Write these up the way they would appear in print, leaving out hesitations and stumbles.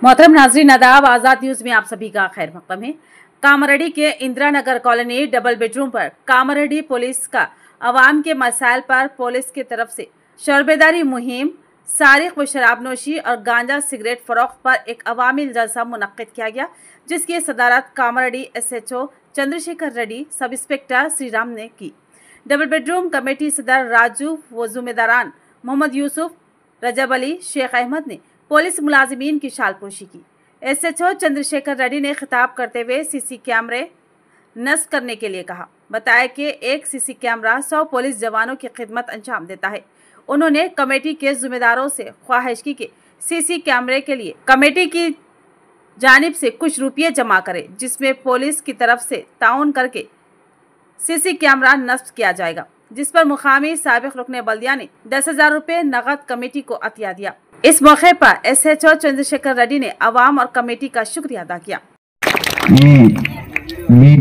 मोहतरम नाज़रीन आदाब, आज़ाद न्यूज़ में आप सभी का खैर मक़दम है। कामारेड्डी के Indira Nagar colony double bedroom पर कामारेड्डी पुलिस का अवाम के मसाइल पर पुलिस की तरफ से शरबेदारी मुहिम, सारिक व शराबनोशी और गांजा सिगरेट फरोख्त पर एक अवामी जलसा मुनक्किद किया गया, जिसकी सदारत Kamareddy SHO Chandrashekhar Reddy, sub inspector Shriram ने की। डबल बेडरूम कमेटी सदर राजू व जुम्मेदारान मोहम्मद यूसुफ, रजब अली, शेख अहमद ने पुलिस मुलाजिमीन की शालपोशी की। SHO चंद्रशेखर रेड्डी ने खिताब करते हुए CC कैमरे नस्ब करने के लिए कहा। बताया कि एक CC कैमरा 100 पुलिस जवानों की खिदमत अंजाम देता है। उन्होंने कमेटी के जिम्मेदारों से ख्वाहिश की कि CC कैमरे के लिए कमेटी की जानिब से कुछ रुपये जमा करें, जिसमें पुलिस की तरफ से ताउन करके CC कैमरा नस्ब किया जाएगा, जिस पर मुकामी साबिक रुकने बल्दिया ने 10,000 रुपये नगद कमेटी को अतिया दिया। इस मौके पर SHO चंद्रशेखर रेड्डी ने अवाम और कमेटी का शुक्रिया अदा किया।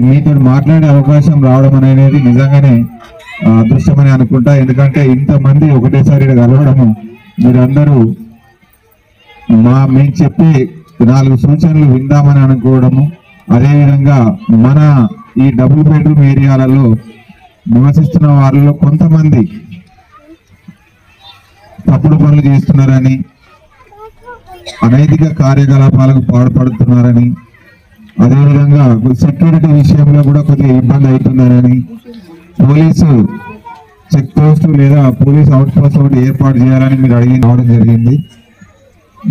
మీతో మాట్లాడే అవకాశం రావడం అనేది నిజంగానే అదృష్టమని అనుకుంటా. ఎందుకంటే ఇంతమంది ఒకటేసారి కలవడము, మీరందరూ మేము చెప్పే 4 సూచనలు విందామని అనుకోవడము, అదేవిధంగా మన ఈ డబుల్ బెడ్రూమ్ ఏరియాలలో నివసిస్తున్న వారిలో కొంతమంది తప్పుడు పనులు చేస్తున్నారని, అనైతిక కార్యకలాపాలకు పాల్పడుతున్నారని, అదేవిధంగా సెక్యూరిటీ విషయంలో కూడా కొద్దిగా ఇబ్బంది అవుతుందని పోలీసు చెక్ పోస్ట్ లేదా పోలీస్ అవుట్ పోస్ట్ ఒకటి ఏర్పాటు చేయాలని మీరు అడిగి రావడం జరిగింది.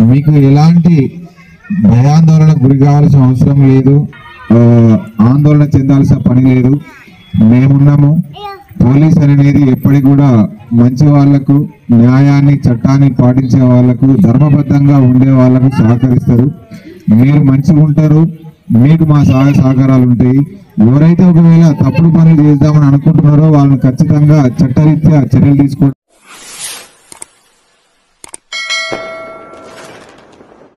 మీకు ఎలాంటి భయాందోళనకు గురి కావాల్సిన అవసరం లేదు, ఆందోళన చెందాల్సిన పని లేదు. మేమున్నాము. పోలీస్ అనేది ఎప్పటికి కూడా మంచి వాళ్లకు, న్యాయాన్ని చట్టాన్ని పాటించే వాళ్లకు, ధర్మబద్ధంగా ఉండే వాళ్లకు సహకరిస్తారు. మీరు మంచిగా ఉంటారు, మీకు మా సహాయ సహకారాలు ఉంటాయి. ఎవరైతే ఒకవేళ తప్పుడు పనులు చేద్దామని అనుకుంటున్నారో వాళ్ళని ఖచ్చితంగా చట్టరీత్యా చర్యలు తీసుకోండి.